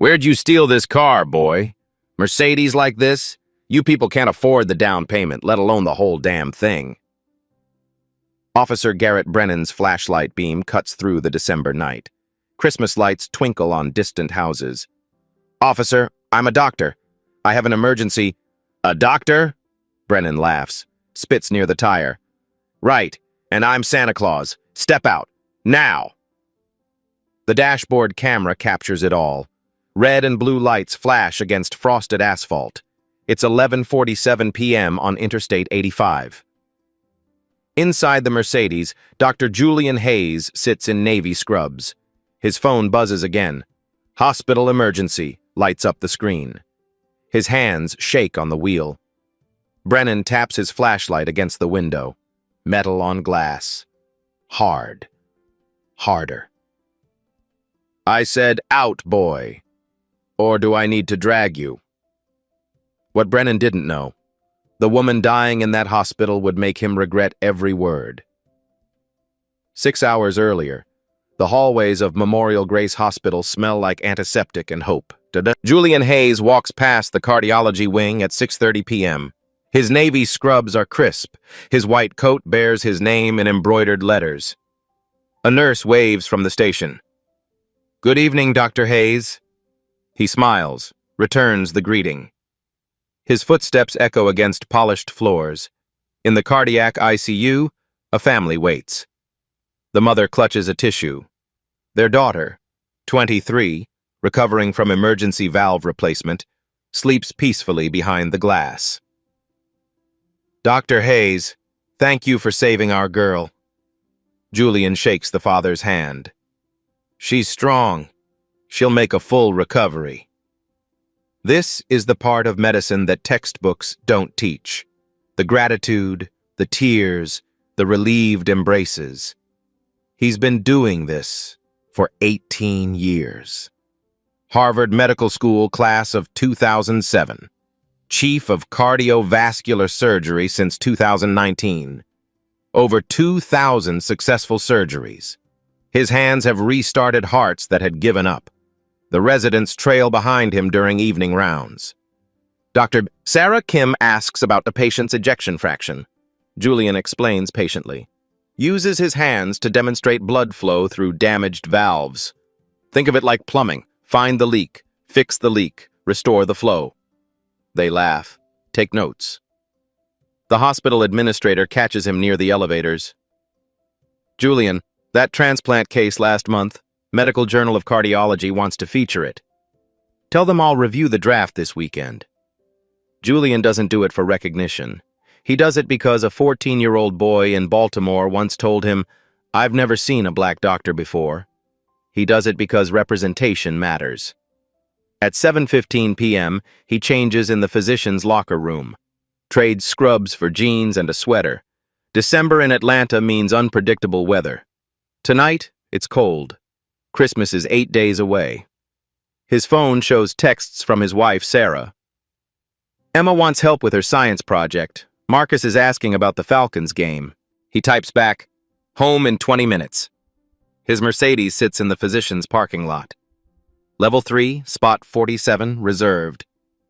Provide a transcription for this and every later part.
Where'd you steal this car, boy? Mercedes like this? You people can't afford the down payment, let alone the whole damn thing. Officer Garrett Brennan's flashlight beam cuts through the December night. Christmas lights twinkle on distant houses. Officer, I'm a doctor. I have an emergency. A doctor? Brennan laughs, spits near the tire. Right, and I'm Santa Claus. Step out. Now! The dashboard camera captures it all. Red and blue lights flash against frosted asphalt. It's 11:47 p.m. on Interstate 85. Inside the Mercedes, Dr. Julian Hayes sits in Navy scrubs. His phone buzzes again. Hospital emergency, lights up the screen. His hands shake on the wheel. Brennan taps his flashlight against the window. Metal on glass. Hard. Harder. I said, out, boy. Or do I need to drag you? What Brennan didn't know, the woman dying in that hospital would make him regret every word. 6 hours earlier, the hallways of Memorial Grace Hospital smell like antiseptic and hope. Julian Hayes walks past the cardiology wing at 6:30 p.m. His navy scrubs are crisp. His white coat bears his name in embroidered letters. A nurse waves from the station. Good evening, Dr. Hayes. He smiles, returns the greeting. His footsteps echo against polished floors. In the cardiac ICU, a family waits. The mother clutches a tissue. Their daughter, 23, recovering from emergency valve replacement, sleeps peacefully behind the glass. Dr. Hayes, thank you for saving our girl. Julian shakes the father's hand. She's strong. She'll make a full recovery. This is the part of medicine that textbooks don't teach. The gratitude, the tears, the relieved embraces. He's been doing this for 18 years. Harvard Medical School class of 2007. Chief of Cardiovascular Surgery since 2019. Over 2,000 successful surgeries. His hands have restarted hearts that had given up. The residents trail behind him during evening rounds. Dr. Sarah Kim asks about the patient's ejection fraction. Julian explains patiently. Uses his hands to demonstrate blood flow through damaged valves. Think of it like plumbing. Find the leak, fix the leak, restore the flow. They laugh, take notes. The hospital administrator catches him near the elevators. Julian, that transplant case last month, Medical Journal of Cardiology wants to feature it. Tell them I'll review the draft this weekend. Julian doesn't do it for recognition. He does it because a 14-year-old boy in Baltimore once told him, I've never seen a black doctor before. He does it because representation matters. At 7:15 p.m., he changes in the physician's locker room. Trades scrubs for jeans and a sweater. December in Atlanta means unpredictable weather. Tonight, it's cold. Christmas is 8 days away. His phone shows texts from his wife, Sarah. Emma wants help with her science project. Marcus is asking about the Falcons game. He types back, home in 20 minutes. His Mercedes sits in the physician's parking lot. Level 3, spot 47, reserved.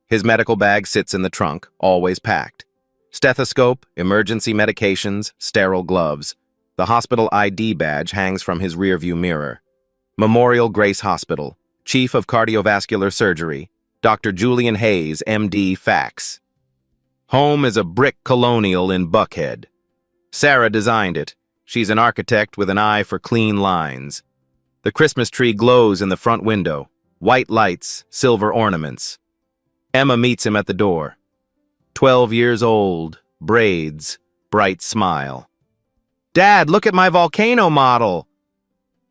His medical bag sits in the trunk, always packed. Stethoscope, emergency medications, sterile gloves. The hospital ID badge hangs from his rearview mirror. Memorial Grace Hospital, Chief of Cardiovascular Surgery, Dr. Julian Hayes, MD, fax. Home is a brick colonial in Buckhead. Sarah designed it. She's an architect with an eye for clean lines. The Christmas tree glows in the front window. White lights, silver ornaments. Emma meets him at the door. 12 years old, braids, bright smile. Dad, look at my volcano model!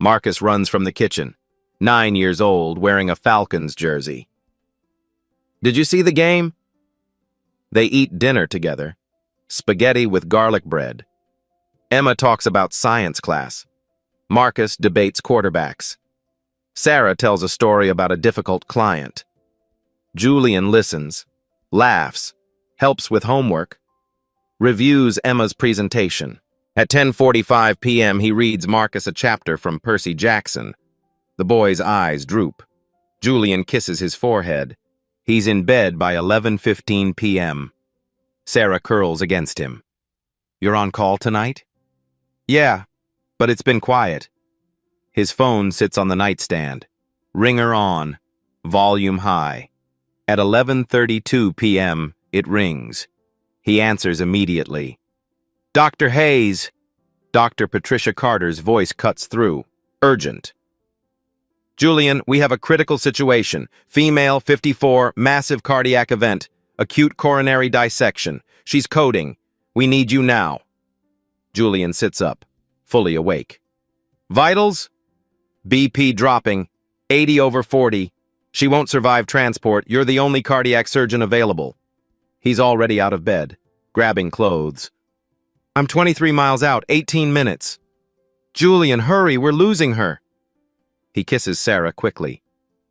Marcus runs from the kitchen, 9 years old, wearing a Falcons jersey. Did you see the game? They eat dinner together. Spaghetti with garlic bread. Emma talks about science class. Marcus debates quarterbacks. Sarah tells a story about a difficult client. Julian listens, laughs, helps with homework, reviews Emma's presentation. At 10:45 p.m., he reads Marcus a chapter from Percy Jackson. The boy's eyes droop. Julian kisses his forehead. He's in bed by 11:15 p.m. Sarah curls against him. "You're on call tonight?" "Yeah, but it's been quiet." His phone sits on the nightstand. Ringer on. Volume high. At 11:32 p.m., it rings. He answers immediately. "Dr. Hayes." Dr. Patricia Carter's voice cuts through. Urgent. "Julian, we have a critical situation. Female, 54, massive cardiac event. Acute coronary dissection. She's coding. We need you now." Julian sits up, fully awake. "Vitals?" "BP dropping. 80/40. She won't survive transport. You're the only cardiac surgeon available." He's already out of bed, grabbing clothes. "I'm 23 miles out, 18 minutes. Julian, hurry, we're losing her." He kisses Sarah quickly.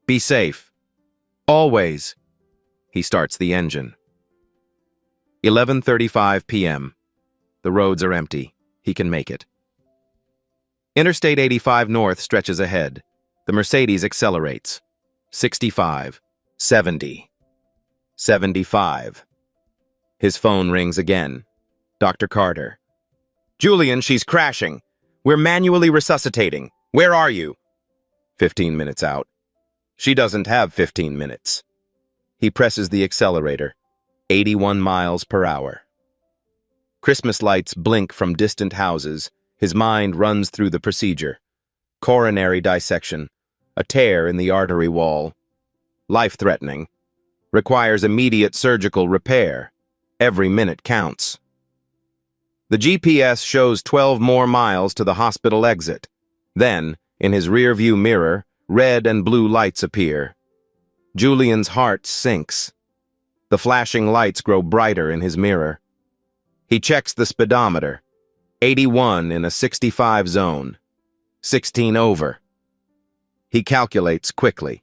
"Be safe. Always." He starts the engine. 11:35 p.m. The roads are empty. He can make it. Interstate 85 North stretches ahead. The Mercedes accelerates. 65. 70. 75. His phone rings again. Dr. Carter. "Julian, she's crashing. We're manually resuscitating. Where are you?" 15 minutes out. She doesn't have 15 minutes. He presses the accelerator. 81 miles per hour. Christmas lights blink from distant houses. His mind runs through the procedure. Coronary dissection. A tear in the artery wall. Life-threatening. Requires immediate surgical repair. Every minute counts. The GPS shows 12 more miles to the hospital exit. Then, in his rear-view mirror, red and blue lights appear. Julian's heart sinks. The flashing lights grow brighter in his mirror. He checks the speedometer. 81 in a 65 zone. 16 over. He calculates quickly.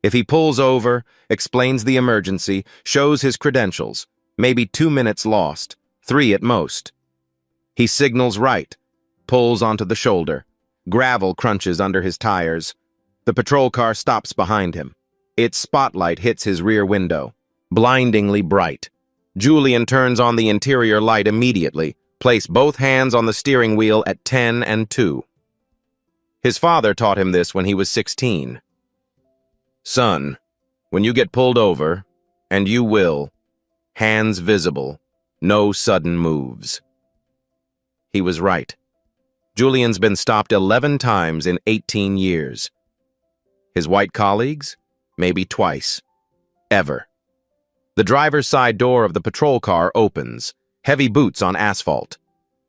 If he pulls over, explains the emergency, shows his credentials, maybe 2 minutes lost, 3 at most. He signals right, pulls onto the shoulder. Gravel crunches under his tires. The patrol car stops behind him. Its spotlight hits his rear window. Blindingly bright. Julian turns on the interior light immediately, place both hands on the steering wheel at 10 and 2. His father taught him this when he was 16. "Son, when you get pulled over, and you will, hands visible, no sudden moves." He was right. Julian's been stopped 11 times in 18 years. His white colleagues? Maybe twice. Ever. The driver's side door of the patrol car opens. Heavy boots on asphalt.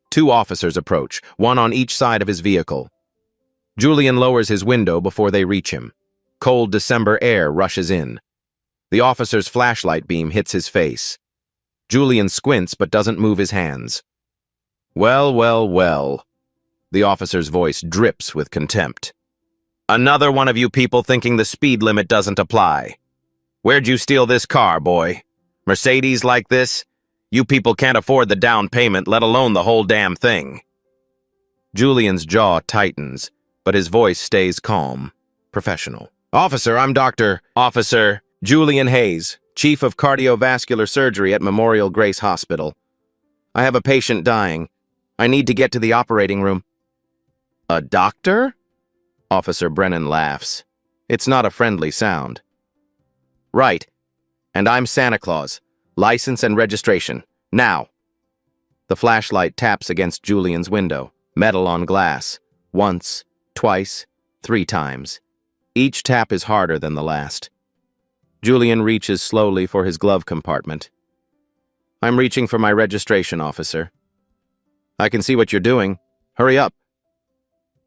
2 officers approach, one on each side of his vehicle. Julian lowers his window before they reach him. Cold December air rushes in. The officer's flashlight beam hits his face. Julian squints but doesn't move his hands. "Well, well, well." The officer's voice drips with contempt. "Another one of you people thinking the speed limit doesn't apply. Where'd you steal this car, boy? Mercedes like this? You people can't afford the down payment, let alone the whole damn thing." Julian's jaw tightens, but his voice stays calm, professional. "Officer, I'm Officer Julian Hayes, Chief of Cardiovascular Surgery at Memorial Grace Hospital. I have a patient dying. I need to get to the operating room." "A doctor?" Officer Brennan laughs. It's not a friendly sound. "Right. And I'm Santa Claus. License and registration. Now." The flashlight taps against Julian's window. Metal on glass. Once, twice, 3 times. Each tap is harder than the last. Julian reaches slowly for his glove compartment. "I'm reaching for my registration, officer." "I can see what you're doing. Hurry up."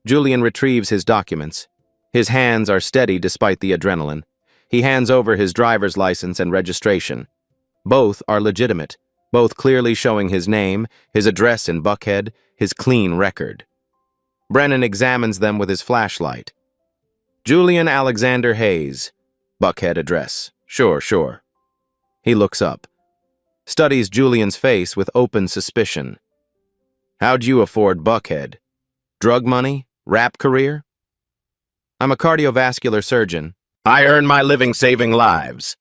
Julian retrieves his documents. His hands are steady despite the adrenaline. He hands over his driver's license and registration. Both are legitimate, both clearly showing his name, his address in Buckhead, his clean record. Brennan examines them with his flashlight. "Julian Alexander Hayes. Buckhead address. Sure. He looks up. Studies Julian's face with open suspicion. "How'd you afford Buckhead? Drug money? Rap career?" "I'm a cardiovascular surgeon. I earn my living saving lives.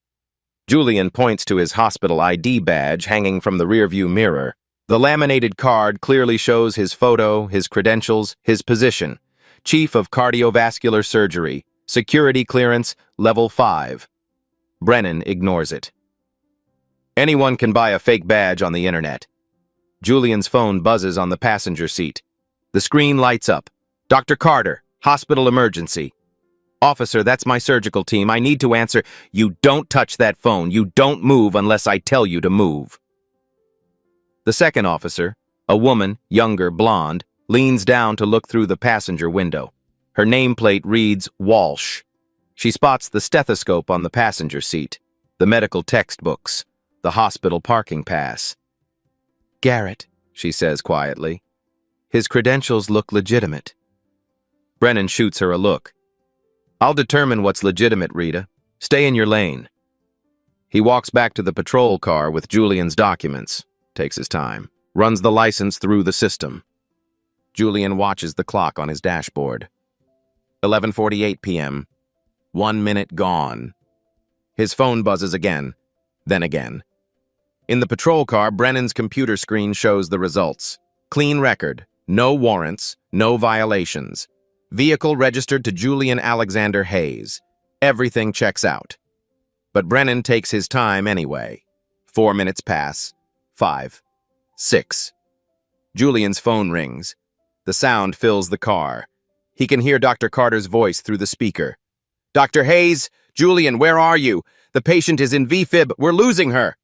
Julian points to his hospital ID badge hanging from the rearview mirror. The laminated card clearly shows his photo, his credentials, his position. Chief of Cardiovascular Surgery, Security Clearance, Level 5. Brennan ignores it. Anyone can buy a fake badge on the internet. Julian's phone buzzes on the passenger seat. The screen lights up. Dr. Carter, hospital emergency. Officer, that's my surgical team. I need to answer. You don't touch that phone. You don't move unless I tell you to move. The second officer, a woman, younger, blonde, leans down to look through the passenger window. Her nameplate reads Walsh. She spots the stethoscope on the passenger seat, the medical textbooks, the hospital parking pass. Garrett, she says quietly. His credentials look legitimate. Brennan shoots her a look. I'll determine what's legitimate, Rita. Stay in your lane. He walks back to the patrol car with Julian's documents, takes his time, runs the license through the system. Julian watches the clock on his dashboard. 11:48 p.m. 1 minute gone. His phone buzzes again, then again. In the patrol car, Brennan's computer screen shows the results. Clean record, no warrants, no violations. Vehicle registered to Julian Alexander Hayes. Everything checks out. But Brennan takes his time anyway. 4 minutes pass. 5. 6. Julian's phone rings. The sound fills the car. He can hear Dr. Carter's voice through the speaker. Dr. Hayes, Julian, where are you? The patient is in VFib. We're losing her.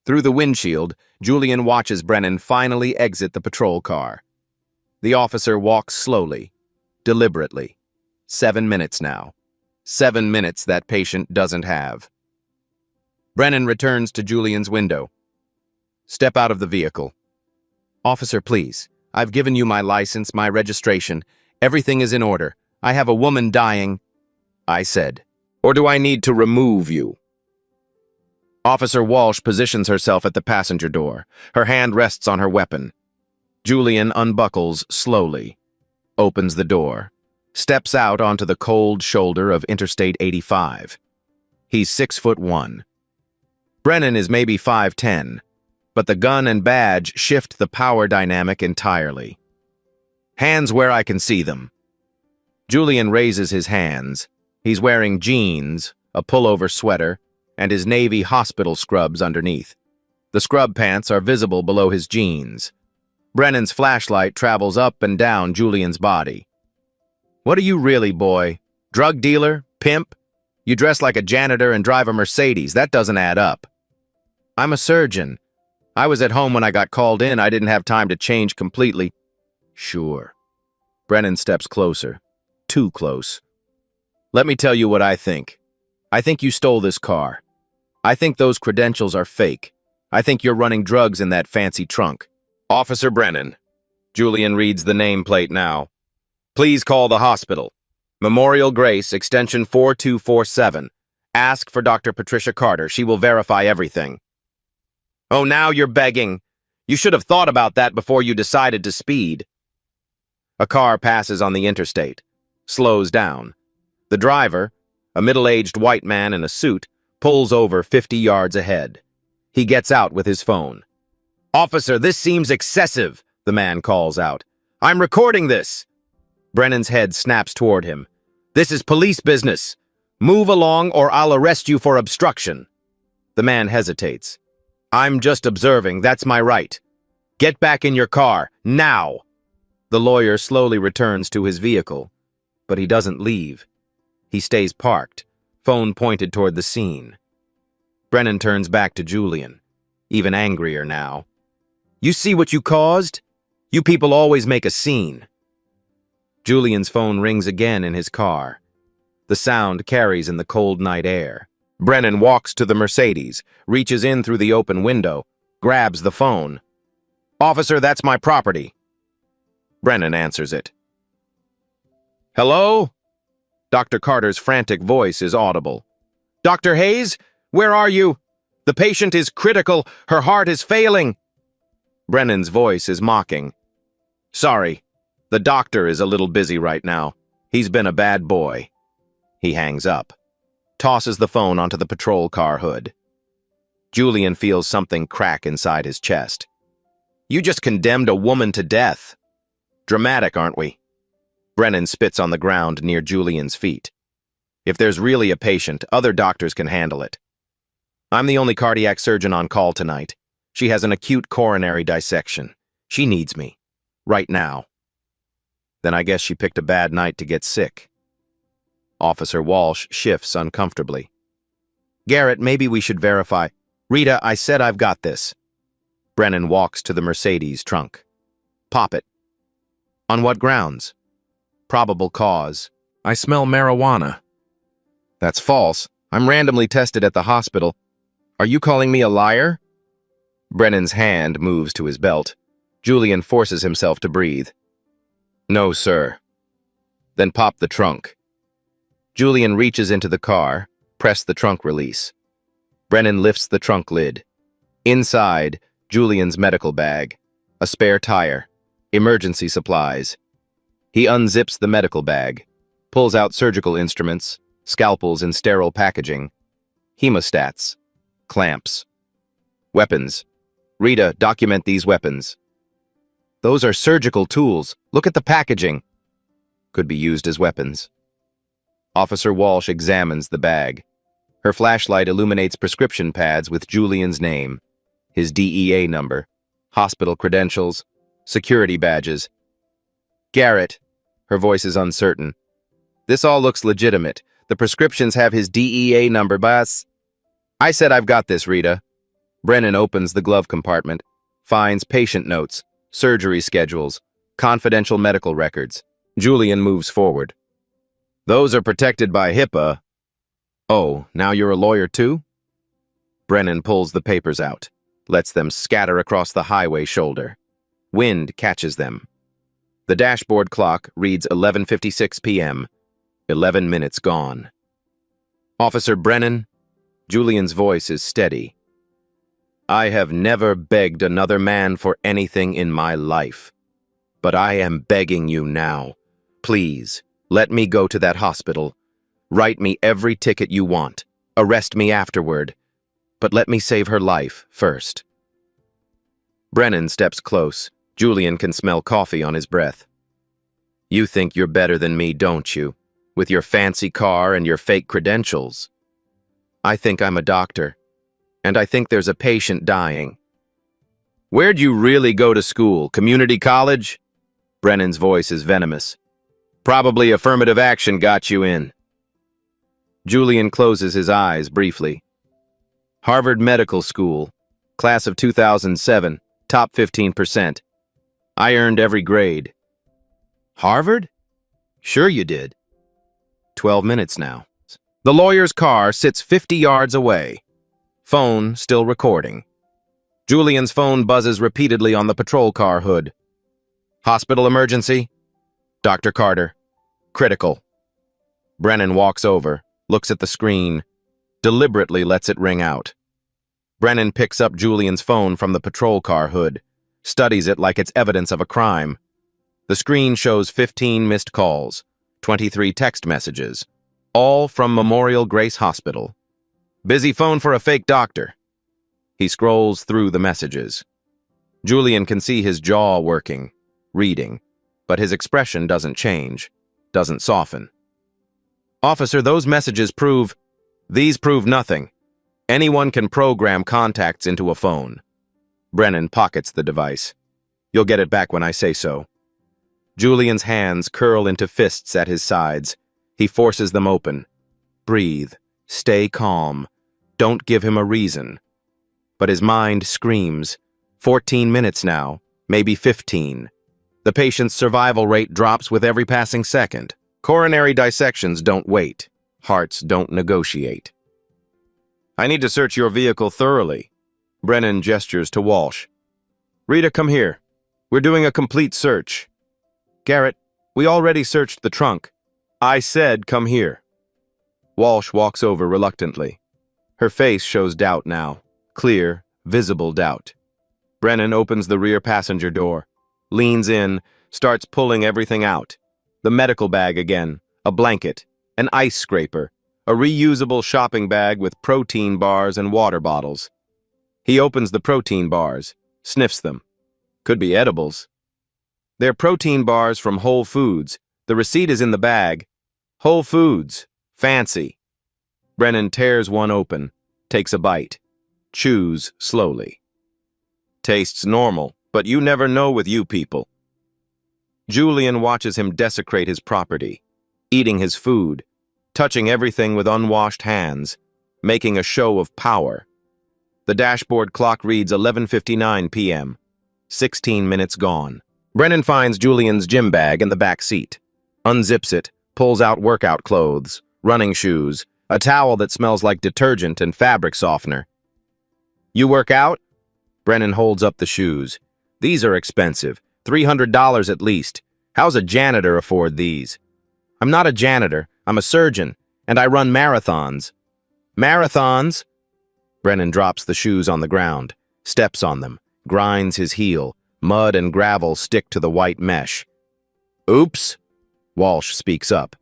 Through the windshield, Julian watches Brennan finally exit the patrol car. The officer walks slowly, deliberately. 7 minutes now. 7 minutes that patient doesn't have. Brennan returns to Julian's window. Step out of the vehicle. Officer, please. I've given you my license, my registration. Everything is in order. I have a woman dying, I said. Or do I need to remove you? Officer Walsh positions herself at the passenger door. Her hand rests on her weapon. Julian unbuckles slowly, opens the door, steps out onto the cold shoulder of Interstate 85. He's 6'1". Brennan is maybe 5'10", but the gun and badge shift the power dynamic entirely. Hands where I can see them. Julian raises his hands. He's wearing jeans, a pullover sweater, and his navy hospital scrubs underneath. The scrub pants are visible below his jeans. Brennan's flashlight travels up and down Julian's body. What are you really, boy? Drug dealer? Pimp? You dress like a janitor and drive a Mercedes. That doesn't add up. I'm a surgeon. I was at home when I got called in. I didn't have time to change completely. Sure. Brennan steps closer. Too close. Let me tell you what I think. I think you stole this car. I think those credentials are fake. I think you're running drugs in that fancy trunk. Officer Brennan. Julian reads the nameplate now. Please call the hospital. Memorial Grace, extension 4247. Ask for Dr. Patricia Carter. She will verify everything. Oh, now you're begging. You should have thought about that before you decided to speed. A car passes on the interstate, slows down. The driver, a middle-aged white man in a suit, pulls over 50 yards ahead. He gets out with his phone. Officer, this seems excessive, the man calls out. I'm recording this. Brennan's head snaps toward him. This is police business. Move along or I'll arrest you for obstruction. The man hesitates. I'm just observing, that's my right. Get back in your car, now. The lawyer slowly returns to his vehicle, but he doesn't leave. He stays parked, phone pointed toward the scene. Brennan turns back to Julian, even angrier now. You see what you caused? You people always make a scene. Julian's phone rings again in his car. The sound carries in the cold night air. Brennan walks to the Mercedes, reaches in through the open window, grabs the phone. Officer, that's my property. Brennan answers it. Hello? Dr. Carter's frantic voice is audible. Dr. Hayes, where are you? The patient is critical. Her heart is failing. Brennan's voice is mocking. Sorry, the doctor is a little busy right now. He's been a bad boy. He hangs up, tosses the phone onto the patrol car hood. Julian feels something crack inside his chest. You just condemned a woman to death. Dramatic, aren't we? Brennan spits on the ground near Julian's feet. If there's really a patient, other doctors can handle it. I'm the only cardiac surgeon on call tonight. She has an acute coronary dissection. She needs me. Right now. Then I guess she picked a bad night to get sick. Officer Walsh shifts uncomfortably. Garrett, maybe we should verify. Rita, I said I've got this. Brennan walks to the Mercedes trunk. Pop it. On what grounds? Probable cause. I smell marijuana. That's false. I'm randomly tested at the hospital. Are you calling me a liar? Brennan's hand moves to his belt. Julian forces himself to breathe. No, sir. Then pop the trunk. Julian reaches into the car, press the trunk release. Brennan lifts the trunk lid. Inside, Julian's medical bag, a spare tire, emergency supplies. He unzips the medical bag, pulls out surgical instruments, scalpels in sterile packaging, hemostats, clamps. Weapons. Rita, document these weapons. Those are surgical tools. Look at the packaging. Could be used as weapons. Officer Walsh examines the bag. Her flashlight illuminates prescription pads with Julian's name, his DEA number, hospital credentials, security badges. Garrett, her voice is uncertain. This all looks legitimate. The prescriptions have his DEA number, boss. I said I've got this, Rita. Brennan opens the glove compartment, finds patient notes, surgery schedules, confidential medical records. Julian moves forward. Those are protected by HIPAA. Oh, now you're a lawyer too? Brennan pulls the papers out, lets them scatter across the highway shoulder. Wind catches them. The dashboard clock reads 11:56 p.m., 11 minutes gone. Officer Brennan, Julian's voice is steady. I have never begged another man for anything in my life, but I am begging you now. Please, let me go to that hospital. Write me every ticket you want. Arrest me afterward. But let me save her life first. Brennan steps close. Julian can smell coffee on his breath. You think you're better than me, don't you? With your fancy car and your fake credentials. I think I'm a doctor. And I think there's a patient dying. Where'd you really go to school? Community college? Brennan's voice is venomous. Probably affirmative action got you in. Julian closes his eyes briefly. Harvard Medical School, class of 2007, top 15%. I earned every grade. Harvard? Sure you did. 12 minutes now. The lawyer's car sits 50 yards away. Phone still recording. Julian's phone buzzes repeatedly on the patrol car hood. Hospital emergency? Dr. Carter. Critical. Brennan walks over, looks at the screen, deliberately lets it ring out. Brennan picks up Julian's phone from the patrol car hood, studies it like it's evidence of a crime. The screen shows 15 missed calls, 23 text messages, all from Memorial Grace Hospital. Busy phone for a fake doctor. He scrolls through the messages. Julian can see his jaw working, reading, but his expression doesn't change, doesn't soften. Officer, those messages prove... These prove nothing. Anyone can program contacts into a phone. Brennan pockets the device. You'll get it back when I say so. Julian's hands curl into fists at his sides. He forces them open. Breathe. Stay calm. Don't give him a reason. But his mind screams. 14 minutes now, maybe 15. The patient's survival rate drops with every passing second. Coronary dissections don't wait. Hearts don't negotiate. I need to search your vehicle thoroughly. Brennan gestures to Walsh. Rita, come here. We're doing a complete search. Garrett, we already searched the trunk. I said come here. Walsh walks over reluctantly. Her face shows doubt now. Clear, visible doubt. Brennan opens the rear passenger door, leans in, starts pulling everything out. The medical bag again, a blanket, an ice scraper, a reusable shopping bag with protein bars and water bottles. He opens the protein bars, sniffs them. Could be edibles. They're protein bars from Whole Foods. The receipt is in the bag. Whole Foods. Fancy. Brennan tears one open, takes a bite, chews slowly. Tastes normal, but you never know with you people. Julian watches him desecrate his property, eating his food, touching everything with unwashed hands, making a show of power. The dashboard clock reads 11:59 p.m. 16 minutes gone. Brennan finds Julian's gym bag in the back seat, unzips it, pulls out workout clothes, running shoes, a towel that smells like detergent and fabric softener. You work out? Brennan holds up the shoes. These are expensive, $300 at least. How's a janitor afford these? I'm not a janitor, I'm a surgeon, and I run marathons. Marathons? Brennan drops the shoes on the ground, steps on them, grinds his heel. Mud and gravel stick to the white mesh. Oops, Walsh speaks up.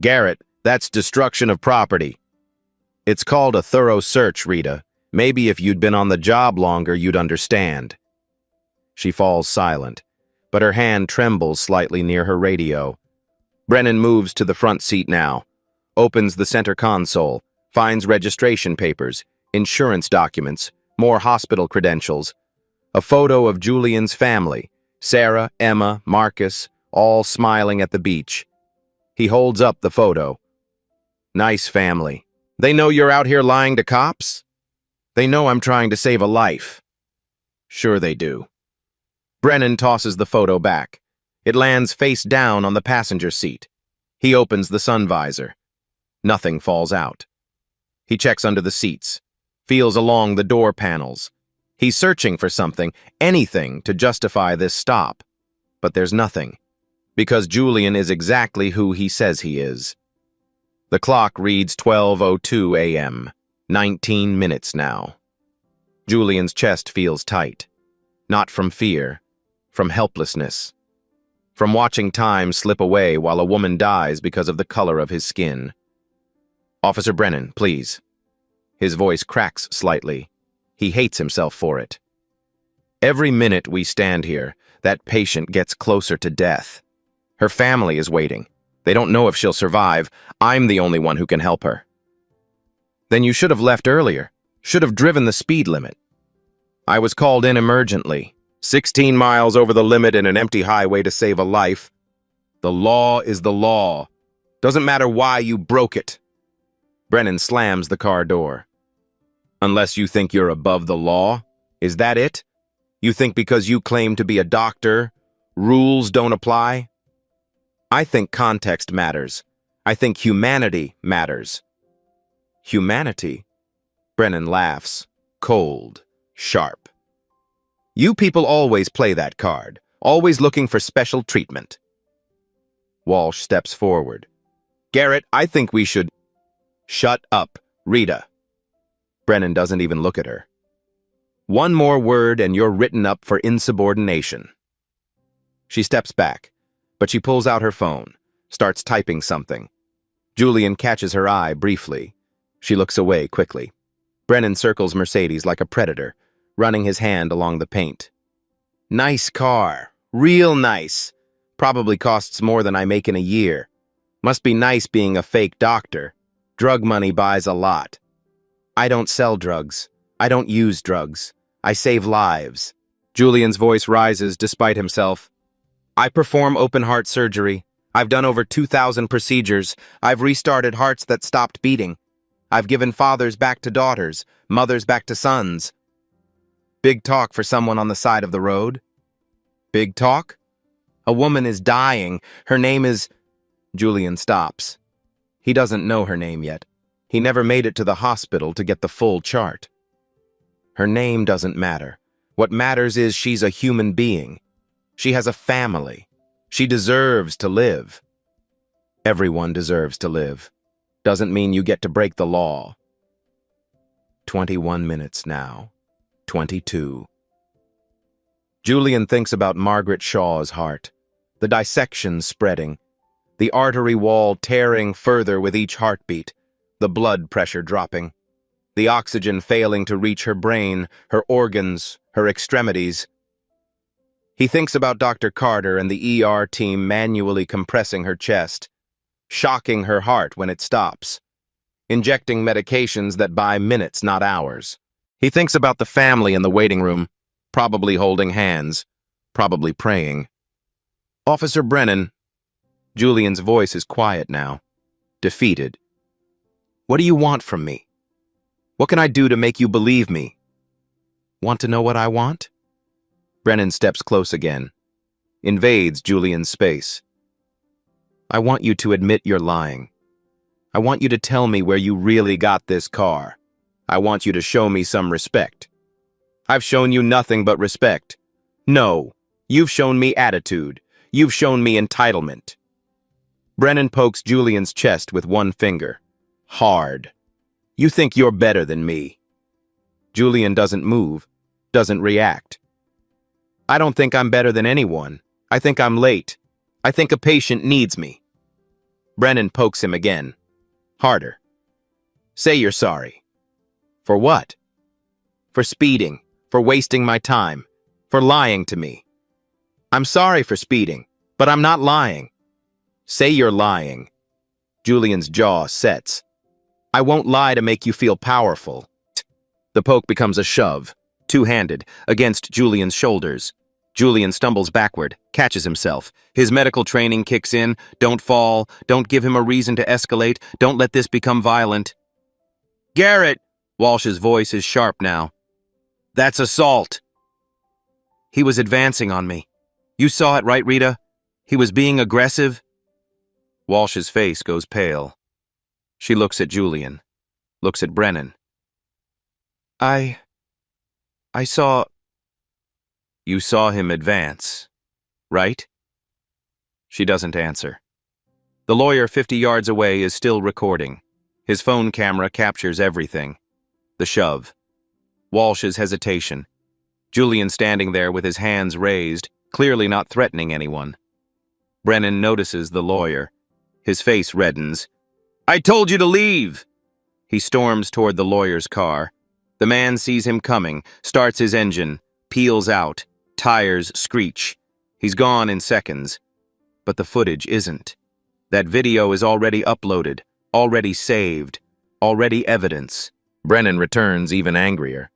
Garrett, that's destruction of property. It's called a thorough search, Rita. Maybe if you'd been on the job longer, you'd understand. She falls silent, but her hand trembles slightly near her radio. Brennan moves to the front seat now, opens the center console, finds registration papers, insurance documents, more hospital credentials, a photo of Julian's family, Sarah, Emma, Marcus, all smiling at the beach. He holds up the photo. Nice family. They know you're out here lying to cops? They know I'm trying to save a life. Sure they do. Brennan tosses the photo back. It lands face down on the passenger seat. He opens the sun visor. Nothing falls out. He checks under the seats, feels along the door panels. He's searching for something, anything, to justify this stop. But there's nothing, because Julian is exactly who he says he is. The clock reads 12:02 a.m., 19 minutes now. Julian's chest feels tight, not from fear, from helplessness, from watching time slip away while a woman dies because of the color of his skin. Officer Brennan, please. His voice cracks slightly. He hates himself for it. Every minute we stand here, that patient gets closer to death. Her family is waiting. They don't know if she'll survive. I'm the only one who can help her. Then you should have left earlier. Should have driven the speed limit. I was called in emergently. 16 miles over the limit in an empty highway to save a life. The law is the law. Doesn't matter why you broke it. Brennan slams the car door. Unless you think you're above the law? Is that it? You think because you claim to be a doctor, rules don't apply? I think context matters. I think humanity matters. Humanity? Brennan laughs, cold, sharp. You people always play that card, always looking for special treatment. Walsh steps forward. Garrett, I think we should... Shut up, Rita. Brennan doesn't even look at her. One more word and you're written up for insubordination. She steps back, but she pulls out her phone, starts typing something. Julian catches her eye briefly. She looks away quickly. Brennan circles Mercedes like a predator, running his hand along the paint. Nice car. Real nice. Probably costs more than I make in a year. Must be nice being a fake doctor. Drug money buys a lot. I don't sell drugs. I don't use drugs. I save lives. Julian's voice rises despite himself. I perform open-heart surgery. I've done over 2,000 procedures. I've restarted hearts that stopped beating. I've given fathers back to daughters, mothers back to sons. Big talk for someone on the side of the road. Big talk? A woman is dying. Her name is... Julian stops. He doesn't know her name yet. He never made it to the hospital to get the full chart. Her name doesn't matter. What matters is she's a human being. She has a family. She deserves to live. Everyone deserves to live. Doesn't mean you get to break the law. 21 minutes now. 22. Julian thinks about Margaret Shaw's heart, the dissection spreading, the artery wall tearing further with each heartbeat, the blood pressure dropping, the oxygen failing to reach her brain, her organs, her extremities. He thinks about Dr. Carter and the ER team manually compressing her chest, shocking her heart when it stops, injecting medications that buy minutes, not hours. He thinks about the family in the waiting room, probably holding hands, probably praying. Officer Brennan. Julian's voice is quiet now, defeated. What do you want from me? What can I do to make you believe me? Want to know what I want? Brennan steps close again, invades Julian's space. I want you to admit you're lying. I want you to tell me where you really got this car. I want you to show me some respect. I've shown you nothing but respect. No, you've shown me attitude. You've shown me entitlement. Brennan pokes Julian's chest with one finger. Hard. You think you're better than me. Julian doesn't move, doesn't react. I don't think I'm better than anyone. I think I'm late. I think a patient needs me. Brennan pokes him again. Harder. Say you're sorry. For what? For speeding, for wasting my time, for lying to me. I'm sorry for speeding, but I'm not lying. Say you're lying. Julian's jaw sets. I won't lie to make you feel powerful. The poke becomes a shove, two-handed, against Julian's shoulders. Julian stumbles backward, catches himself. His medical training kicks in. Don't fall. Don't give him a reason to escalate. Don't let this become violent. Garrett! Walsh's voice is sharp now. That's assault. He was advancing on me. You saw it, right, Rita? He was being aggressive. Walsh's face goes pale. She looks at Julian, looks at Brennan. I saw... You saw him advance, right? She doesn't answer. The lawyer 50 yards away is still recording. His phone camera captures everything. The shove. Walsh's hesitation. Julian standing there with his hands raised, clearly not threatening anyone. Brennan notices the lawyer. His face reddens. I told you to leave! He storms toward the lawyer's car. The man sees him coming, starts his engine, peels out. Tires screech. He's gone in seconds. But the footage isn't. That video is already uploaded, already saved, already evidence. Brennan returns even angrier.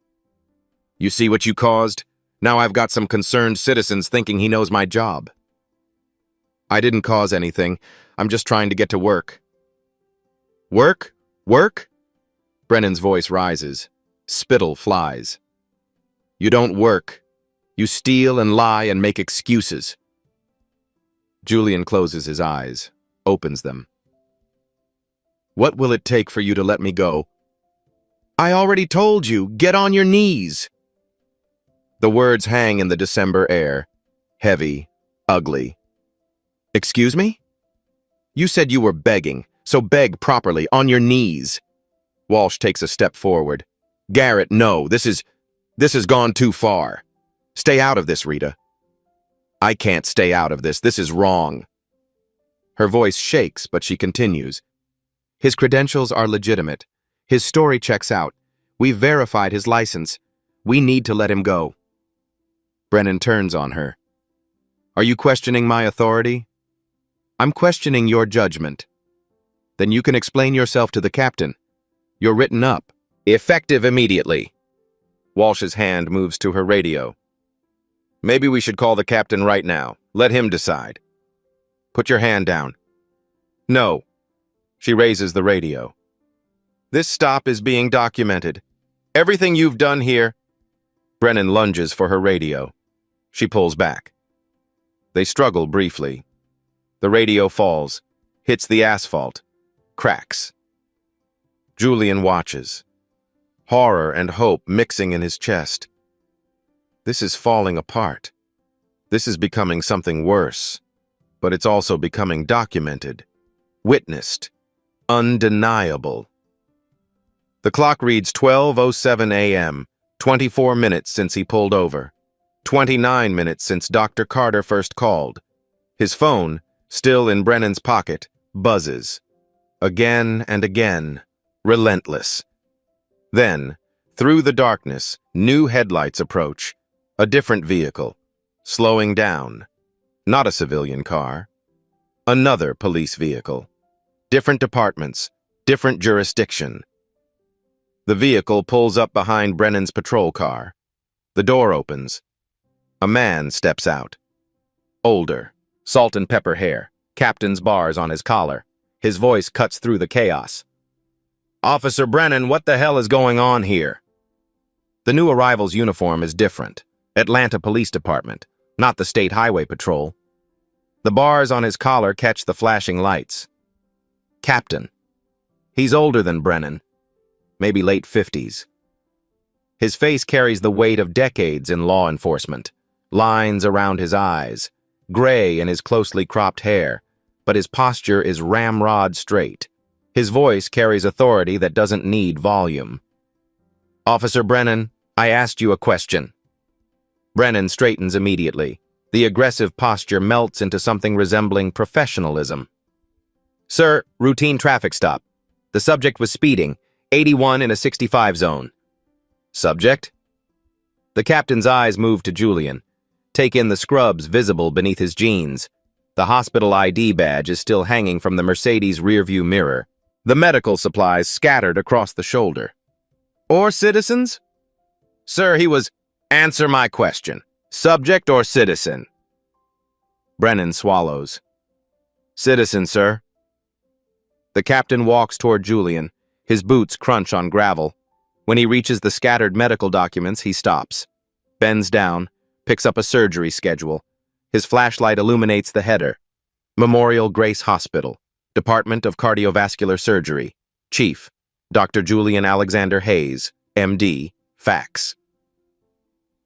You see what you caused? Now I've got some concerned citizens thinking he knows my job. I didn't cause anything. I'm just trying to get to work. Work? Work? Brennan's voice rises. Spittle flies. You don't work. You steal and lie and make excuses. Julian closes his eyes, opens them. What will it take for you to let me go? I already told you, get on your knees. The words hang in the December air, heavy, ugly. Excuse me? You said you were begging, so beg properly, on your knees. Walsh takes a step forward. Garrett, no, this has gone too far. Stay out of this, Rita. I can't stay out of this. This is wrong. Her voice shakes, but she continues. His credentials are legitimate. His story checks out. We've verified his license. We need to let him go. Brennan turns on her. Are you questioning my authority? I'm questioning your judgment. Then you can explain yourself to the captain. You're written up. Effective immediately. Walsh's hand moves to her radio. Maybe we should call the captain right now. Let him decide. Put your hand down. No. She raises the radio. This stop is being documented. Everything you've done here... Brennan lunges for her radio. She pulls back. They struggle briefly. The radio falls, hits the asphalt, cracks. Julian watches. Horror and hope mixing in his chest. This is falling apart. This is becoming something worse. But it's also becoming documented, witnessed, undeniable. The clock reads 12:07 a.m., 24 minutes since he pulled over, 29 minutes since Dr. Carter first called. His phone, still in Brennan's pocket, buzzes. Again and again, relentless. Then, through the darkness, new headlights approach. A different vehicle, slowing down. Not a civilian car. Another police vehicle. Different departments, different jurisdiction. The vehicle pulls up behind Brennan's patrol car. The door opens. A man steps out. Older, salt and pepper hair, captain's bars on his collar. His voice cuts through the chaos. "Officer Brennan, what the hell is going on here?" The new arrival's uniform is different. Atlanta Police Department, not the State Highway Patrol. The bars on his collar catch the flashing lights. Captain. He's older than Brennan, maybe late 50s. His face carries the weight of decades in law enforcement. Lines around his eyes, gray in his closely cropped hair, but his posture is ramrod straight. His voice carries authority that doesn't need volume. "Officer Brennan, I asked you a question." Brennan straightens immediately. The aggressive posture melts into something resembling professionalism. "Sir, routine traffic stop. The subject was speeding, 81 in a 65 zone." "Subject?" The captain's eyes move to Julian. Take in the scrubs visible beneath his jeans. The hospital ID badge is still hanging from the Mercedes rearview mirror. The medical supplies scattered across the shoulder. "Or citizens?" "Sir, he was—" "Answer my question. Subject or citizen?" Brennan swallows. "Citizen, sir." The captain walks toward Julian. His boots crunch on gravel. When he reaches the scattered medical documents, he stops, bends down, picks up a surgery schedule. His flashlight illuminates the header. Memorial Grace Hospital, Department of Cardiovascular Surgery. Chief, Dr. Julian Alexander Hayes, MD, fax.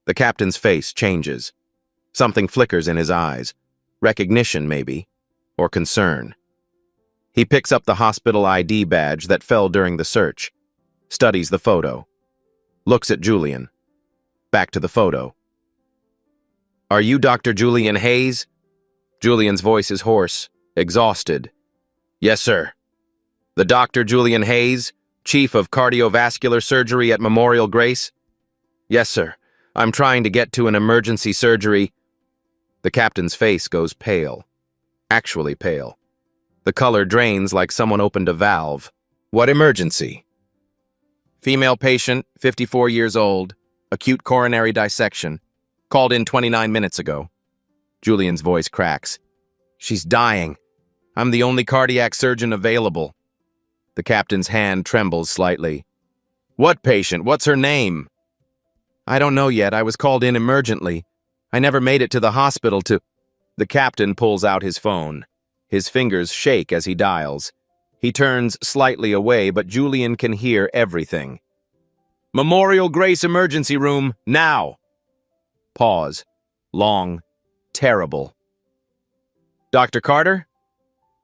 The captain's face changes. Something flickers in his eyes. Recognition, maybe, or concern. He picks up the hospital ID badge that fell during the search, studies the photo, looks at Julian. Back to the photo. "Are you Dr. Julian Hayes?" Julian's voice is hoarse, exhausted. "Yes, sir." "The Dr. Julian Hayes, Chief of Cardiovascular Surgery at Memorial Grace?" "Yes, sir. I'm trying to get to an emergency surgery." The captain's face goes pale. Actually pale. The color drains like someone opened a valve. "What emergency?" "Female patient, 54 years old, acute coronary dissection. Called in 29 minutes ago." Julian's voice cracks. "She's dying. I'm the only cardiac surgeon available." The captain's hand trembles slightly. "What patient? What's her name?" "I don't know yet. I was called in emergently. I never made it to the hospital to—" The captain pulls out his phone. His fingers shake as he dials. He turns slightly away, but Julian can hear everything. "Memorial Grace Emergency Room, now!" Pause. Long. Terrible. "Dr. Carter?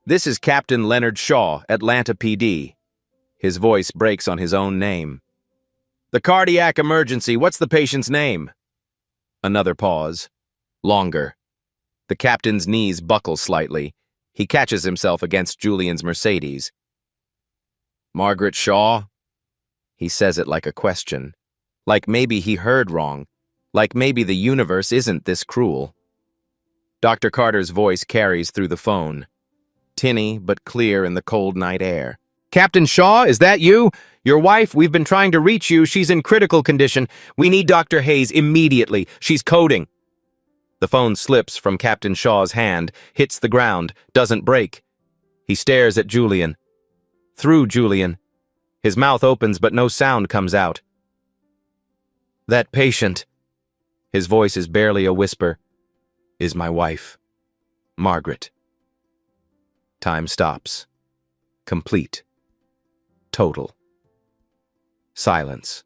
This is Captain Leonard Shaw, Atlanta PD." His voice breaks on his own name. "The cardiac emergency, what's the patient's name?" Another pause. Longer. The captain's knees buckle slightly. He catches himself against Julian's Mercedes. "Margaret Shaw?" He says it like a question. Like maybe he heard wrong. Like maybe the universe isn't this cruel. Dr. Carter's voice carries through the phone. Tinny but clear in the cold night air. "Captain Shaw, is that you? Your wife, we've been trying to reach you. She's in critical condition. We need Dr. Hayes immediately. She's coding." The phone slips from Captain Shaw's hand, hits the ground, doesn't break. He stares at Julian. Through Julian. His mouth opens but no sound comes out. "That patient," his voice is barely a whisper, "is my wife, Margaret." Time stops. Complete. Total. Silence.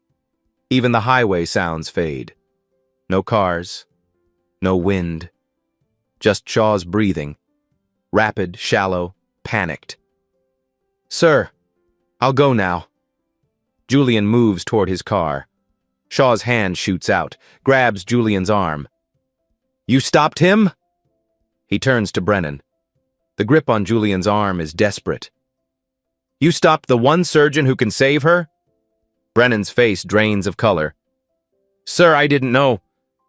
Even the highway sounds fade. No cars. No wind. Just Shaw's breathing. Rapid, shallow, panicked. "Sir, I'll go now." Julian moves toward his car. Shaw's hand shoots out, grabs Julian's arm. "You stopped him?" He turns to Brennan. The grip on Julian's arm is desperate. You stopped the one surgeon who can save her? Brennan's face drains of color. Sir, I didn't know.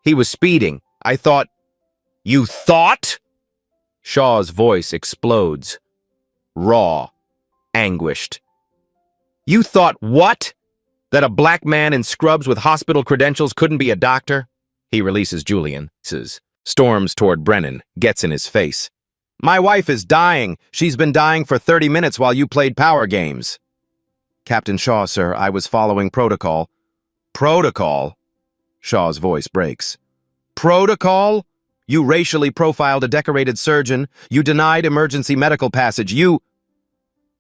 He was speeding. I thought... You thought? Shaw's voice explodes. Raw. Anguished. You thought what? That a black man in scrubs with hospital credentials couldn't be a doctor? He releases Julian, storms toward Brennan, gets in his face. My wife is dying. She's been dying for 30 minutes while you played power games. Captain Shaw, sir, I was following protocol. Protocol? Shaw's voice breaks. Protocol? You racially profiled a decorated surgeon. You denied emergency medical passage. You...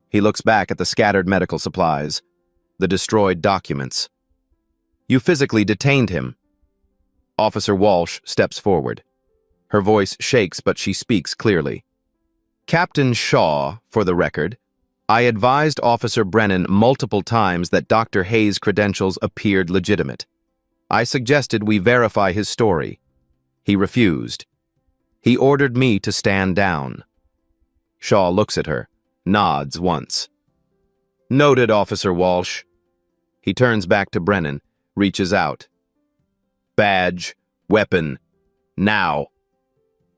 He looks back at the scattered medical supplies, the destroyed documents. You physically detained him. Officer Walsh steps forward. Her voice shakes, but she speaks clearly. Captain Shaw, for the record, I advised Officer Brennan multiple times that Dr. Hayes' credentials appeared legitimate. I suggested we verify his story. He refused. He ordered me to stand down. Shaw looks at her, nods once. Noted, Officer Walsh. He turns back to Brennan, reaches out. Badge, weapon, now.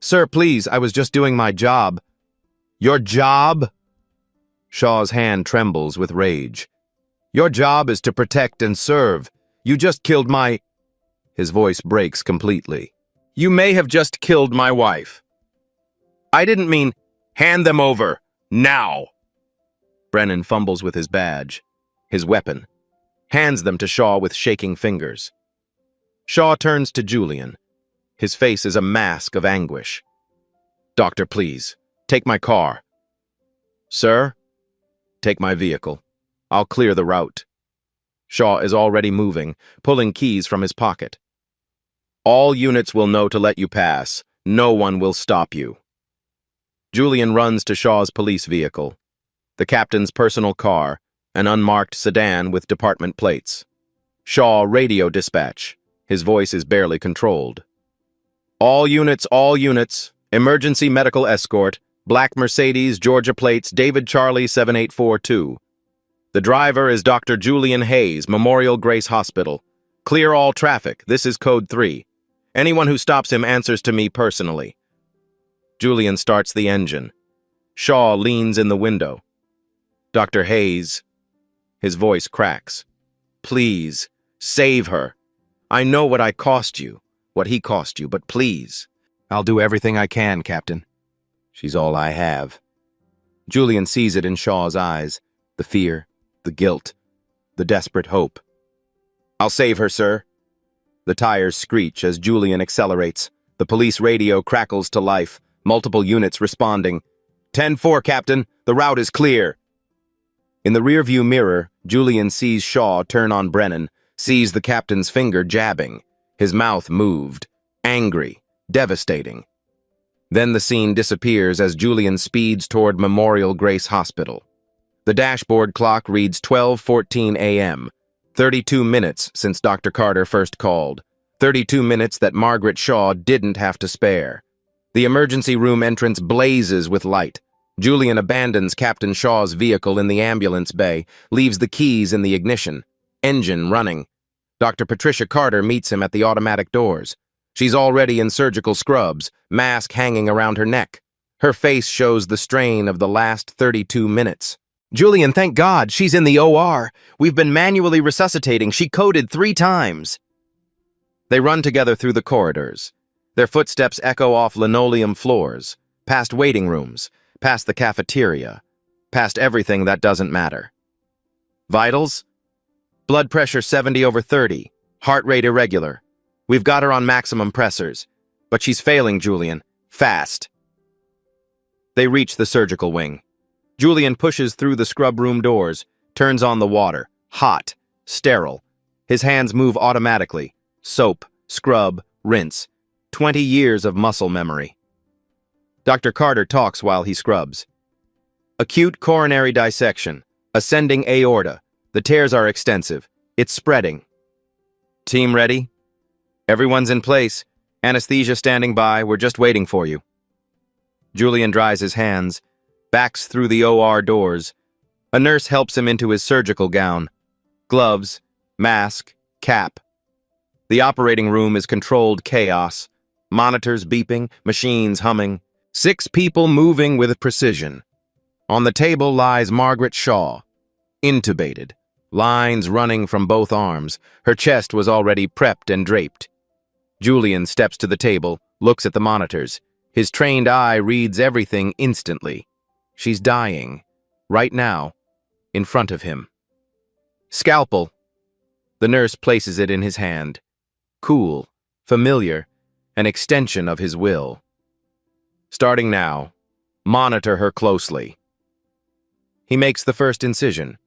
Sir, please, I was just doing my job. Your job? Shaw's hand trembles with rage. Your job is to protect and serve. You just killed my... His voice breaks completely. You may have just killed my wife. I didn't mean, hand them over, now. Brennan fumbles with his badge, his weapon, hands them to Shaw with shaking fingers. Shaw turns to Julian. His face is a mask of anguish. Doctor, please, take my car. Sir? Take my vehicle. I'll clear the route. Shaw is already moving, pulling keys from his pocket. All units will know to let you pass. No one will stop you. Julian runs to Shaw's police vehicle. The captain's personal car, an unmarked sedan with department plates. Shaw radio dispatch. His voice is barely controlled. All units, emergency medical escort, black Mercedes, Georgia plates, David Charlie 7842. The driver is Dr. Julian Hayes, Memorial Grace Hospital. Clear all traffic. This is code 3. Anyone who stops him answers to me personally. Julian starts the engine. Shaw leans in the window. Dr. Hayes. His voice cracks. Please, save her. I know what I cost you, what he cost you, but please. I'll do everything I can, Captain. She's all I have. Julian sees it in Shaw's eyes. The fear, the guilt, the desperate hope. I'll save her, sir. The tires screech as Julian accelerates. The police radio crackles to life, multiple units responding. 10-4, Captain. The route is clear. In the rearview mirror, Julian sees Shaw turn on Brennan, sees the captain's finger jabbing. His mouth moved. Angry. Devastating. Then the scene disappears as Julian speeds toward Memorial Grace Hospital. The dashboard clock reads 12:14 a.m., 32 minutes since Dr. Carter first called, 32 minutes that Margaret Shaw didn't have to spare. The emergency room entrance blazes with light. Julian abandons Captain Shaw's vehicle in the ambulance bay, leaves the keys in the ignition, engine running. Dr. Patricia Carter meets him at the automatic doors. She's already in surgical scrubs, mask hanging around her neck. Her face shows the strain of the last 32 minutes. Julian, thank God, she's in the OR. We've been manually resuscitating. She coded 3 times. They run together through the corridors. Their footsteps echo off linoleum floors, past waiting rooms, past the cafeteria, past everything that doesn't matter. Vitals? Blood pressure 70/30, heart rate irregular. We've got her on maximum pressors, but she's failing, Julian. Fast. They reach the surgical wing. Julian pushes through the scrub room doors, turns on the water. Hot. Sterile. His hands move automatically. Soap, scrub, rinse. 20 years of muscle memory. Dr. Carter talks while he scrubs. Acute coronary dissection. Ascending aorta. The tears are extensive. It's spreading. Team ready? Everyone's in place. Anesthesia standing by. We're just waiting for you. Julian dries his hands, backs through the OR doors. A nurse helps him into his surgical gown. Gloves, mask, cap. The operating room is controlled chaos. Monitors beeping, machines humming. 6 people moving with precision. On the table lies Margaret Shaw, intubated, lines running from both arms. Her chest was already prepped and draped. Julian steps to the table, looks at the monitors. His trained eye reads everything instantly. She's dying, right now, in front of him. Scalpel. The nurse places it in his hand. Cool, familiar, an extension of his will. Starting now, monitor her closely. He makes the first incision.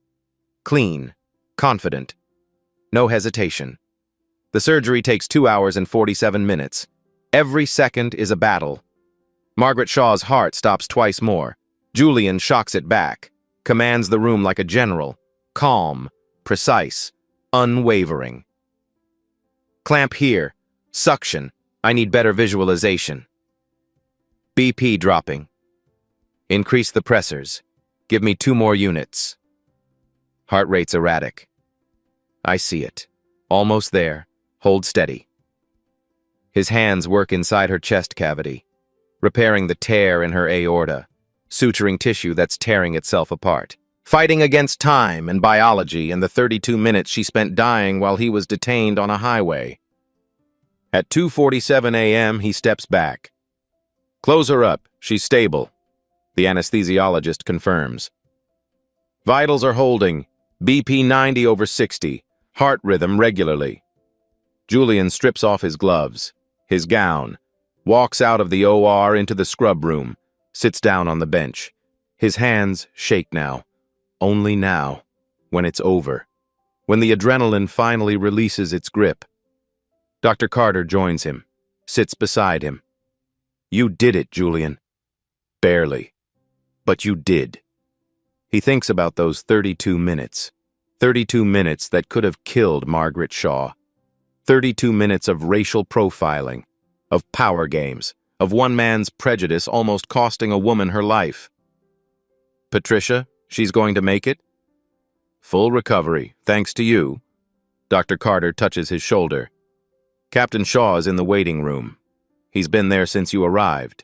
Clean, confident, no hesitation. The surgery takes 2 hours and 47 minutes. Every second is a battle. Margaret Shaw's heart stops twice more. Julian shocks it back, commands the room like a general, calm, precise, unwavering. Clamp here, suction, I need better visualization. BP dropping. Increase the pressors, give me 2 more units. Heart rate's erratic. I see it, almost there, hold steady. His hands work inside her chest cavity, repairing the tear in her aorta, suturing tissue that's tearing itself apart. Fighting against time and biology in the 32 minutes she spent dying while he was detained on a highway. At 2:47 a.m., he steps back. Close her up, she's stable, the anesthesiologist confirms. Vitals are holding, BP 90/60, heart rhythm regularly. Julian strips off his gloves, his gown, walks out of the OR into the scrub room, sits down on the bench. His hands shake now, only now, when it's over, when the adrenaline finally releases its grip. Dr. Carter joins him, sits beside him. You did it, Julian. Barely. But you did. He thinks about those 32 minutes. 32 minutes that could have killed Margaret Shaw. 32 minutes of racial profiling, of power games, of one man's prejudice almost costing a woman her life. Patricia, she's going to make it? Full recovery, thanks to you. Dr. Carter touches his shoulder. Captain Shaw is in the waiting room. He's been there since you arrived.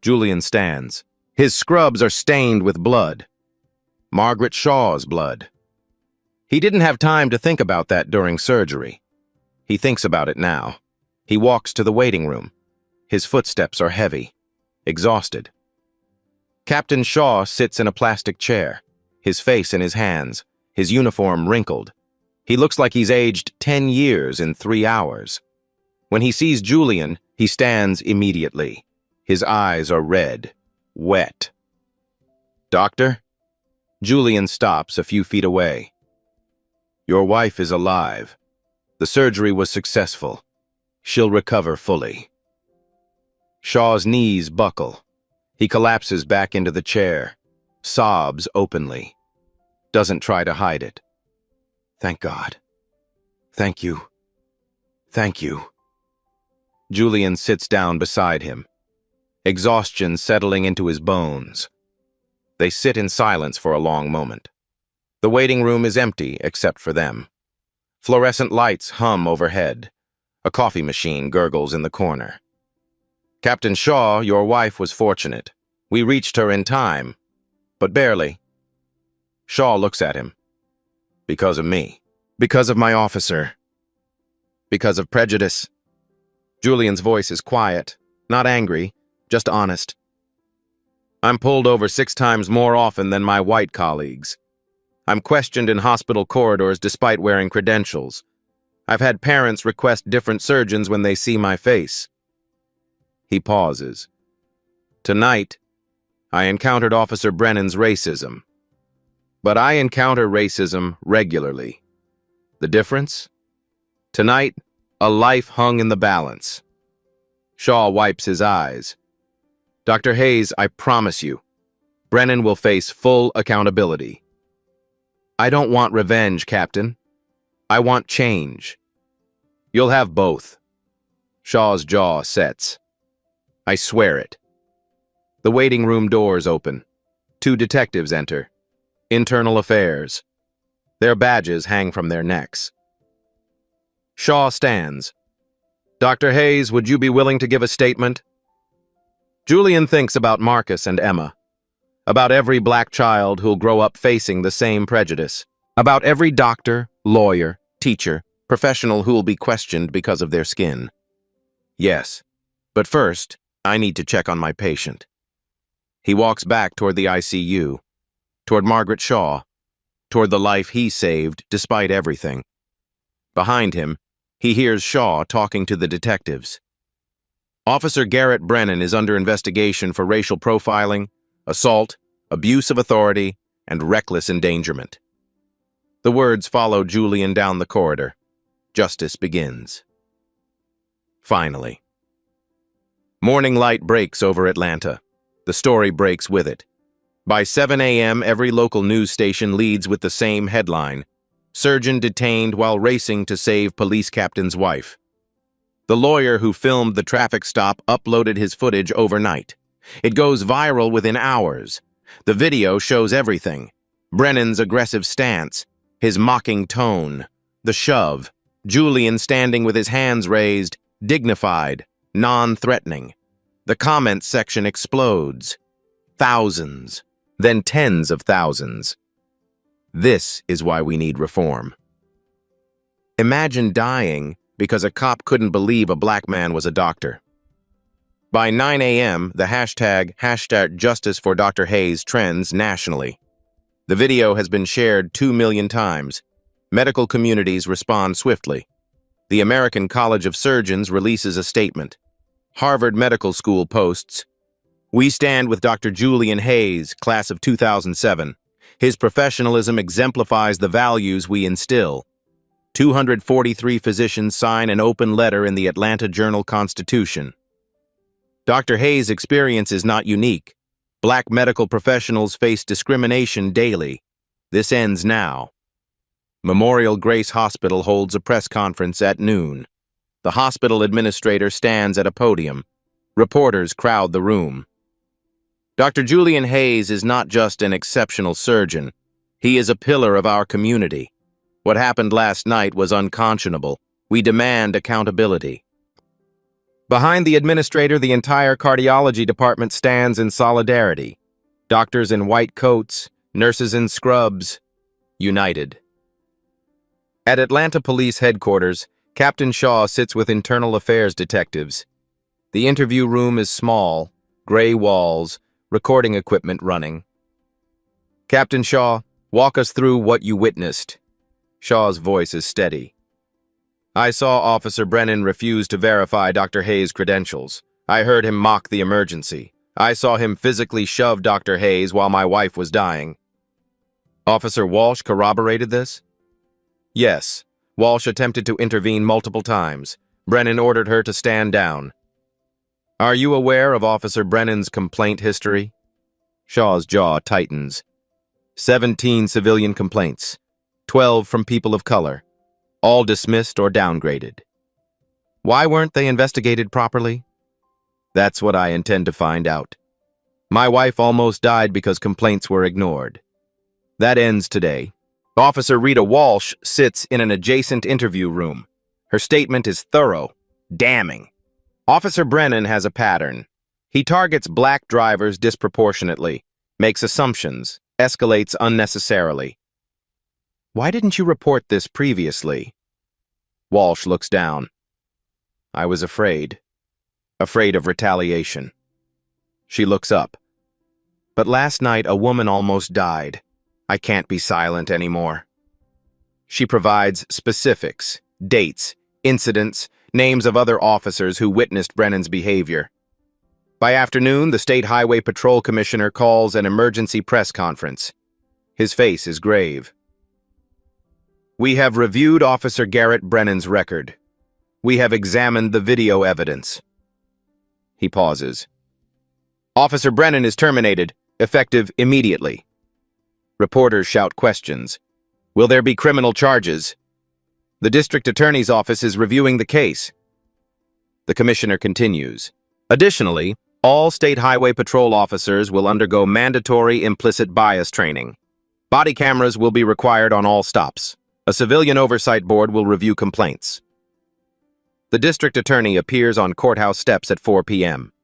Julian stands. His scrubs are stained with blood. Margaret Shaw's blood. He didn't have time to think about that during surgery. He thinks about it now. He walks to the waiting room. His footsteps are heavy, exhausted. Captain Shaw sits in a plastic chair, his face in his hands, his uniform wrinkled. He looks like he's aged 10 years in 3 hours. When he sees Julian, he stands immediately. His eyes are red, wet. Doctor? Julian stops a few feet away. Your wife is alive. The surgery was successful. She'll recover fully. Shaw's knees buckle. He collapses back into the chair, sobs openly. Doesn't try to hide it. Thank God. Thank you. Thank you. Julian sits down beside him, exhaustion settling into his bones. They sit in silence for a long moment. The waiting room is empty except for them. Fluorescent lights hum overhead. A coffee machine gurgles in the corner. Captain Shaw, your wife was fortunate. We reached her in time, but barely. Shaw looks at him. Because of me. Because of my officer. Because of prejudice. Julian's voice is quiet, not angry, just honest. I'm pulled over 6 times more often than my white colleagues. I'm questioned in hospital corridors despite wearing credentials. I've had parents request different surgeons when they see my face. He pauses. Tonight, I encountered Officer Brennan's racism. But I encounter racism regularly. The difference? Tonight, a life hung in the balance. Shaw wipes his eyes. Dr. Hayes, I promise you, Brennan will face full accountability. I don't want revenge, Captain. I want change. You'll have both. Shaw's jaw sets. I swear it. The waiting room doors open. 2 detectives enter. Internal Affairs. Their badges hang from their necks. Shaw stands. "Dr. Hayes, would you be willing to give a statement?" Julian thinks about Marcus and Emma. About every black child who'll grow up facing the same prejudice. About every doctor, lawyer, teacher, professional who'll be questioned because of their skin. "Yes, but first, I need to check on my patient." He walks back toward the ICU, toward Margaret Shaw, toward the life he saved despite everything. Behind him, he hears Shaw talking to the detectives. Officer Garrett Brennan is under investigation for racial profiling, assault, abuse of authority, and reckless endangerment. The words follow Julian down the corridor. Justice begins. Finally. Morning light breaks over Atlanta. The story breaks with it. By 7 a.m., every local news station leads with the same headline: "Surgeon detained while racing to save police captain's wife." The lawyer who filmed the traffic stop uploaded his footage overnight. It goes viral within hours. The video shows everything: Brennan's aggressive stance, his mocking tone, the shove, Julian standing with his hands raised, dignified, non-threatening. The comments section explodes. Thousands, then tens of thousands. This is why we need reform. Imagine dying because a cop couldn't believe a black man was a doctor. By 9 a.m., the hashtag Justice for Dr. Hayes trends nationally. The video has been shared 2 million times. Medical communities respond swiftly. The American College of Surgeons releases a statement. Harvard Medical School posts, "We stand with Dr. Julian Hayes, class of 2007. His professionalism exemplifies the values we instill." 243 physicians sign an open letter in the Atlanta Journal-Constitution. Dr. Hayes' experience is not unique. Black medical professionals face discrimination daily. This ends now. Memorial Grace Hospital holds a press conference at noon. The hospital administrator stands at a podium. Reporters crowd the room. Dr. Julian Hayes is not just an exceptional surgeon. He is a pillar of our community. What happened last night was unconscionable. We demand accountability. Behind the administrator, the entire cardiology department stands in solidarity. Doctors in white coats, nurses in scrubs, united. At Atlanta Police Headquarters, Captain Shaw sits with Internal Affairs detectives. The interview room is small, gray walls, recording equipment running. "Captain Shaw, walk us through what you witnessed." Shaw's voice is steady. "I saw Officer Brennan refuse to verify Dr. Hayes' credentials. I heard him mock the emergency. I saw him physically shove Dr. Hayes while my wife was dying." "Officer Walsh corroborated this?" "Yes. Walsh attempted to intervene multiple times. Brennan ordered her to stand down." "Are you aware of Officer Brennan's complaint history?" Shaw's jaw tightens. 17 civilian complaints, 12 from people of color, all dismissed or downgraded. "Why weren't they investigated properly?" "That's what I intend to find out. My wife almost died because complaints were ignored. That ends today." Officer Rita Walsh sits in an adjacent interview room. Her statement is thorough, damning. Officer Brennan has a pattern. He targets black drivers disproportionately, makes assumptions, escalates unnecessarily. "Why didn't you report this previously?" Walsh looks down. "I was afraid. Afraid of retaliation." She looks up. "But last night a woman almost died. I can't be silent anymore." She provides specifics, dates, incidents, names of other officers who witnessed Brennan's behavior. By afternoon, the State Highway Patrol Commissioner calls an emergency press conference. His face is grave. "We have reviewed Officer Garrett Brennan's record. We have examined the video evidence." He pauses. "Officer Brennan is terminated, effective immediately." Reporters shout questions. "Will there be criminal charges?" "The district attorney's office is reviewing the case." The commissioner continues. "Additionally, All state highway patrol officers will undergo mandatory implicit bias training. Body cameras will be required on all stops. A civilian oversight board will review complaints. The district attorney appears on courthouse steps at 4 p.m.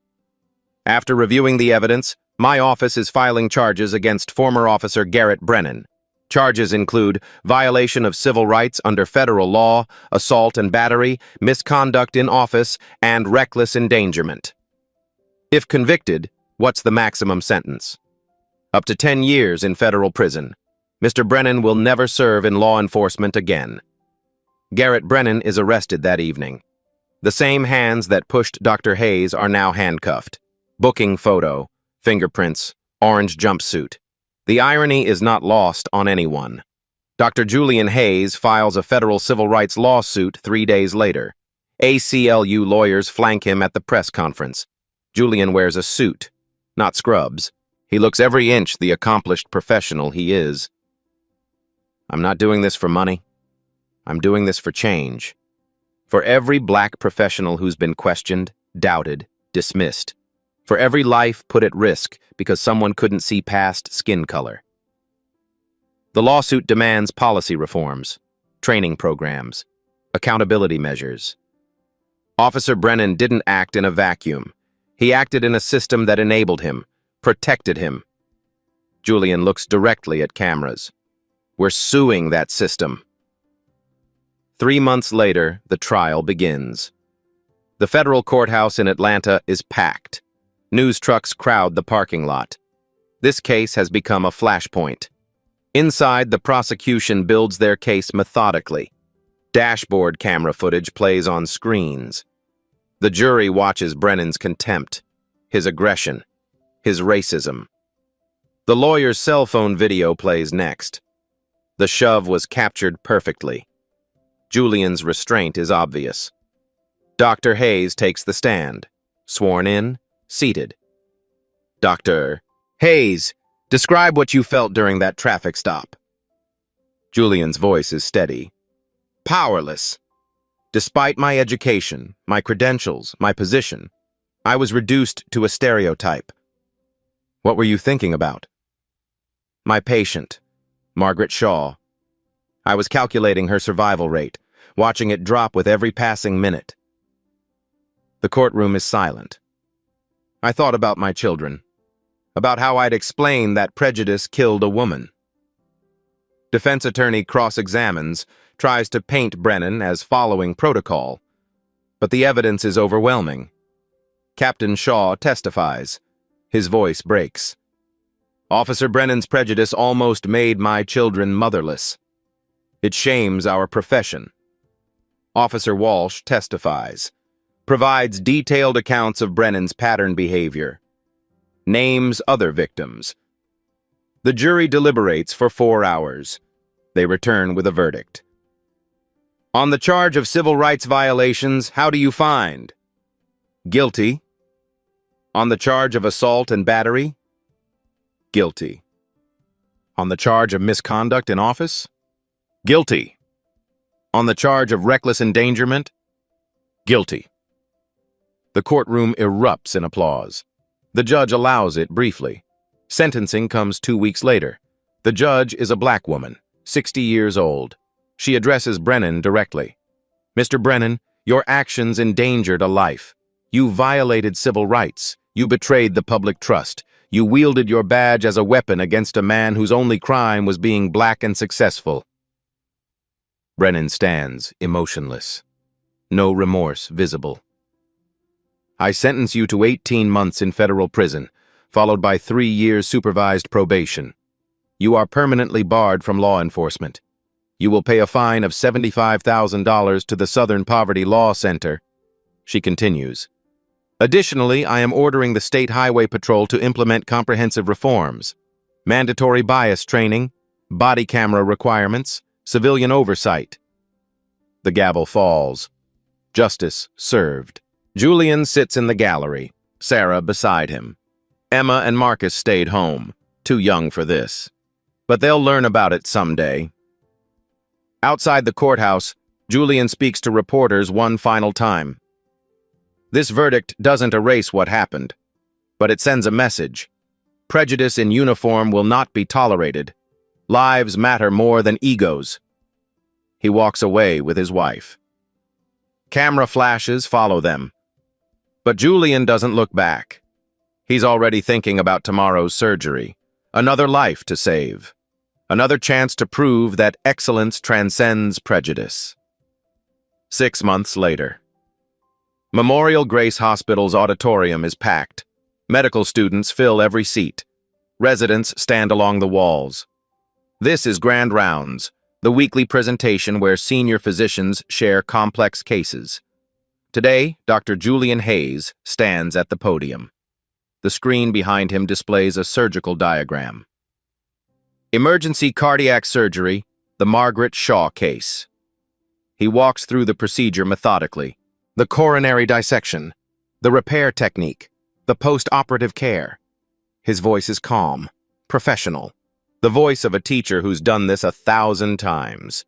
After reviewing the evidence, my office is filing charges against former officer Garrett Brennan. Charges include violation of civil rights under federal law, assault and battery, misconduct in office, and reckless endangerment. If convicted, what's the maximum sentence? Up to 10 years in federal prison. Mr. Brennan will never serve in law enforcement again. Garrett Brennan is arrested that evening. The same hands that pushed Dr. Hayes are now handcuffed. Booking photo, fingerprints, orange jumpsuit. The irony is not lost on anyone. Dr. Julian Hayes files a federal civil rights lawsuit 3 days later. ACLU lawyers flank him at the press conference. Julian wears a suit, not scrubs. He looks every inch the accomplished professional he is. I'm not doing this for money. I'm doing this for change. For every black professional who's been questioned, doubted, dismissed. For every life put at risk because someone couldn't see past skin color. The lawsuit demands policy reforms, training programs, accountability measures. Officer Brennan didn't act in a vacuum. He acted in a system that enabled him, protected him. Julian looks directly at cameras. We're suing that system. 3 months later, the trial begins. The federal courthouse in Atlanta is packed. News trucks crowd the parking lot. This case has become a flashpoint. Inside, the prosecution builds their case methodically. Dashboard camera footage plays on screens. The jury watches Brennan's contempt, his aggression, his racism. The lawyer's cell phone video plays next. The shove was captured perfectly. Julian's restraint is obvious. Dr. Hayes takes the stand, sworn in, seated. Dr. Hayes, describe what you felt during that traffic stop. Julian's voice is steady. Powerless. Despite my education, my credentials, my position, I was reduced to a stereotype. What were you thinking about? My patient, Margaret Shaw. I was calculating her survival rate, watching it drop with every passing minute. The courtroom is silent. I thought about my children, about how I'd explain that prejudice killed a woman. Defense attorney cross-examines, tries to paint Brennan as following protocol, but the evidence is overwhelming. Captain Shaw testifies. His voice breaks. Officer Brennan's prejudice almost made my children motherless. It shames our profession. Officer Walsh testifies, provides detailed accounts of Brennan's pattern behavior, names other victims. The jury deliberates for 4 hours. They return with a verdict. On the charge of civil rights violations, how do you find? Guilty. On the charge of assault and battery? Guilty. On the charge of misconduct in office? Guilty. On the charge of reckless endangerment? Guilty. The courtroom erupts in applause. The judge allows it briefly. Sentencing comes 2 weeks later. The judge is a black woman, 60 years old. She addresses Brennan directly. Mr. Brennan, your actions endangered a life. You violated civil rights. You betrayed the public trust. You wielded your badge as a weapon against a man whose only crime was being black and successful. Brennan stands, emotionless. No remorse visible. I sentence you to 18 months in federal prison, followed by 3 years supervised probation. You are permanently barred from law enforcement. You will pay a fine of $75,000 to the Southern Poverty Law Center. She continues. Additionally, I am ordering the State Highway Patrol to implement comprehensive reforms, mandatory bias training, body camera requirements, civilian oversight. The gavel falls. Justice served. Julian sits in the gallery, Sarah beside him. Emma and Marcus stayed home, too young for this. But they'll learn about it someday. Outside the courthouse, Julian speaks to reporters one final time. This verdict doesn't erase what happened. but it sends a message. Prejudice in uniform will not be tolerated. Lives matter more than egos. He walks away with his wife. Camera flashes follow them. But Julian doesn't look back. He's already thinking about tomorrow's surgery. Another life to save. Another chance to prove that excellence transcends prejudice. 6 months later. Memorial Grace Hospital's auditorium is packed. Medical students fill every seat. Residents stand along the walls. This is Grand Rounds, the weekly presentation where senior physicians share complex cases. Today, Dr. Julian Hayes stands at the podium. The screen behind him displays a surgical diagram. Emergency cardiac surgery, the Margaret Shaw case. He walks through the procedure methodically. The coronary dissection, the repair technique, the post-operative care. His voice is calm, professional. The voice of a teacher who's done this 1,000 times.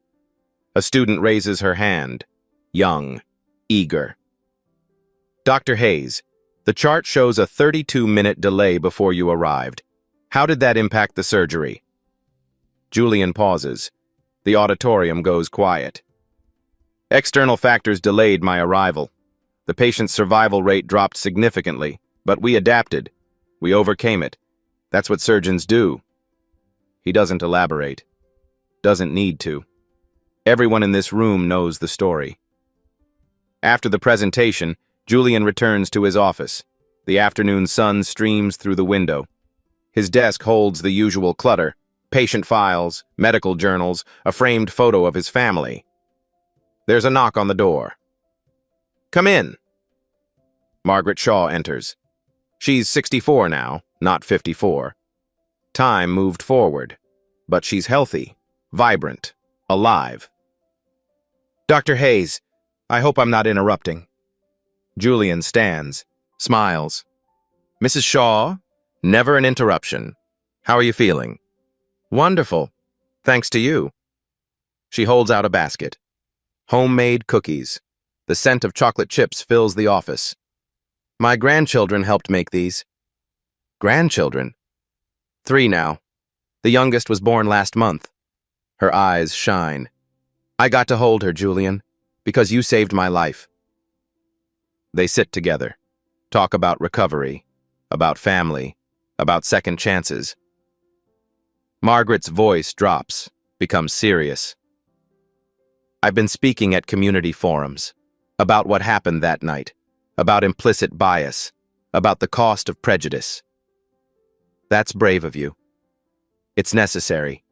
A student raises her hand, young, eager. Dr. Hayes, the chart shows a 32-minute delay before you arrived. How did that impact the surgery? Julian pauses. The auditorium goes quiet. External factors delayed my arrival. The patient's survival rate dropped significantly, but we adapted. We overcame it. That's what surgeons do. He doesn't elaborate. Doesn't need to. Everyone in this room knows the story. After the presentation, Julian returns to his office. The afternoon sun streams through the window. His desk holds the usual clutter: patient files, medical journals, a framed photo of his family. There's a knock on the door. Come in. Margaret Shaw enters. She's 64 now, not 54. Time moved forward, but she's healthy, vibrant, alive. Dr. Hayes, I hope I'm not interrupting. Julian stands, smiles. Mrs. Shaw, never an interruption. How are you feeling? Wonderful, thanks to you. She holds out a basket. Homemade cookies. The scent of chocolate chips fills the office. My grandchildren helped make these. Grandchildren? 3 now. The youngest was born last month. Her eyes shine. I got to hold her, Julian, because you saved my life. They sit together, talk about recovery, about family, about second chances. Margaret's voice drops, becomes serious. I've been speaking at community forums about what happened that night, about implicit bias, about the cost of prejudice. That's brave of you. It's necessary.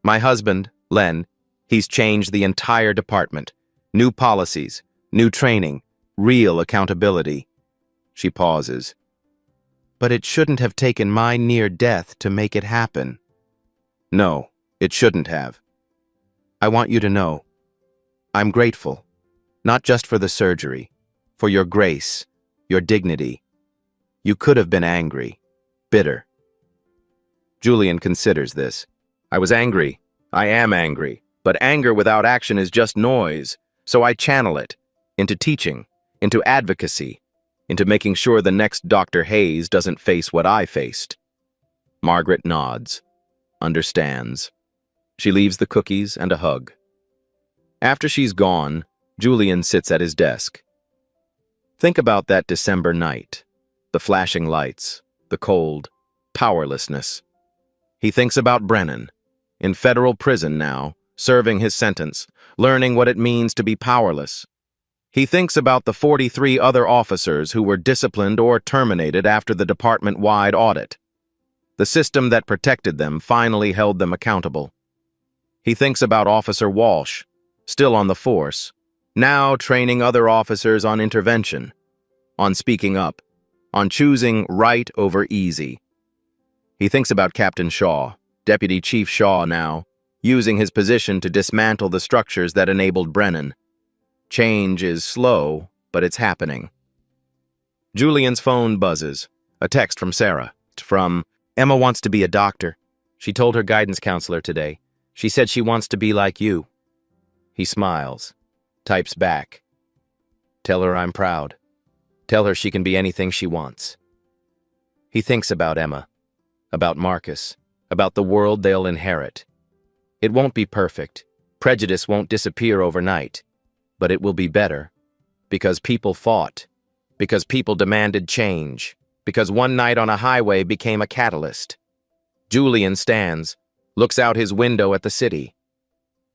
My husband, Len, he's changed the entire department. New policies, new training, real accountability. She pauses. But it shouldn't have taken my near death to make it happen. No, it shouldn't have. I want you to know, I'm grateful, not just for the surgery, for your grace, your dignity. You could have been angry, bitter. Julian considers this. I was angry. I am angry. But anger without action is just noise, so I channel it into teaching, into advocacy, into making sure the next Dr. Hayes doesn't face what I faced. Margaret nods, understands. She leaves the cookies and a hug. After she's gone, Julian sits at his desk. Think about that December night, the flashing lights, the cold, powerlessness. He thinks about Brennan, in federal prison now, serving his sentence, learning what it means to be powerless. He thinks about the 43 other officers who were disciplined or terminated after the department-wide audit. The system that protected them finally held them accountable. He thinks about Officer Walsh, still on the force, now training other officers on intervention, on speaking up, on choosing right over easy. He thinks about Captain Shaw, Deputy Chief Shaw now, using his position to dismantle the structures that enabled Brennan. Change is slow, but it's happening. Julian's phone buzzes. A text from Sarah. From, Emma wants to be a doctor. She told her guidance counselor today. She said she wants to be like you. He smiles, types back. Tell her I'm proud. Tell her she can be anything she wants. He thinks about Emma, about Marcus, about the world they'll inherit. It won't be perfect. Prejudice won't disappear overnight, but it will be better. Because people fought. Because people demanded change. Because one night on a highway became a catalyst. Julian stands, looks out his window at the city.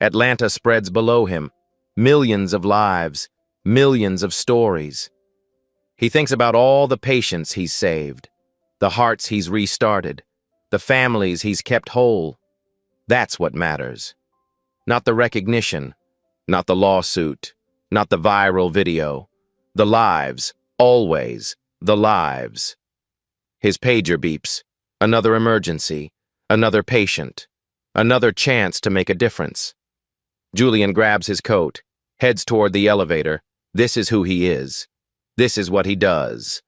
Atlanta spreads below him. Millions of lives, millions of stories. He thinks about all the patients he's saved, the hearts he's restarted, the families he's kept whole. That's what matters. Not the recognition, not the lawsuit, not the viral video. The lives, always the lives. His pager beeps. Another emergency, another patient, another chance to make a difference. Julian grabs his coat, heads toward the elevator. This is who he is. This is what he does.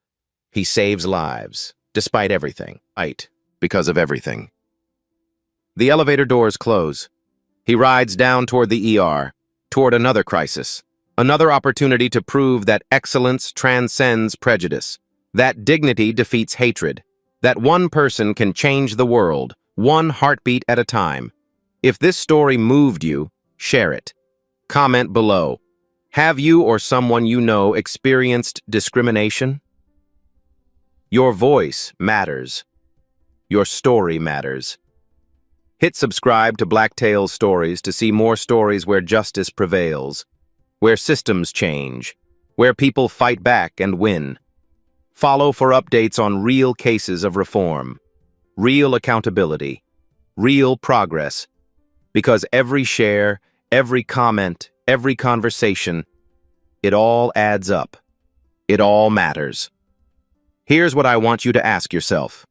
He saves lives, despite everything. Because of everything. The elevator doors close. He rides down toward the ER, toward another crisis, another opportunity to prove that excellence transcends prejudice, that dignity defeats hatred, that one person can change the world, one heartbeat at a time. If this story moved you, share it. Comment below. Have you or someone you know experienced discrimination? Your voice matters. Your story matters. Hit subscribe to Black Tales Stories to see more stories where justice prevails, where systems change, where people fight back and win. Follow for updates on real cases of reform, real accountability, real progress, because every share, every comment, every conversation, it all adds up. It all matters. Here's what I want you to ask yourself.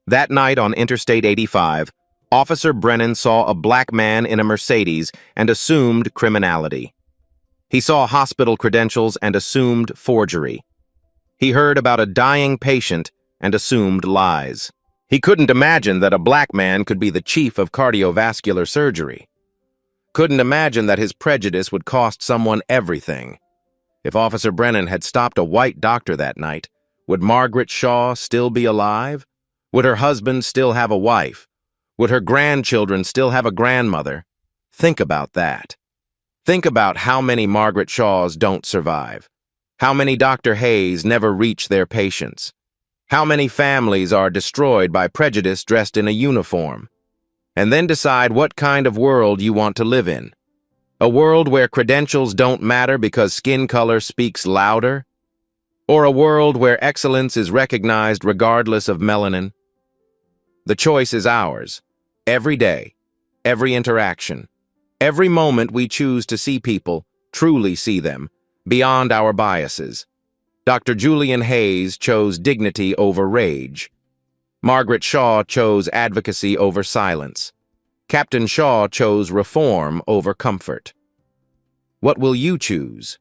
That night on Interstate 85, Officer Brennan saw a black man in a Mercedes and assumed criminality. He saw hospital credentials and assumed forgery. He heard about a dying patient and assumed lies. He couldn't imagine that a black man could be the chief of cardiovascular surgery. Couldn't imagine that his prejudice would cost someone everything. If Officer Brennan had stopped a white doctor that night, would Margaret Shaw still be alive? Would her husband still have a wife? Would her grandchildren still have a grandmother? Think about that. Think about how many Margaret Shaws don't survive. How many Dr. Hayes never reach their patients. How many families are destroyed by prejudice dressed in a uniform. And then decide what kind of world you want to live in. A world where credentials don't matter because skin color speaks louder? Or a world where excellence is recognized regardless of melanin? The choice is ours. Every day, every interaction, every moment we choose to see people, truly see them, beyond our biases. Dr. Julian Hayes chose dignity over rage. Margaret Shaw chose advocacy over silence. Captain Shaw chose reform over comfort. What will you choose?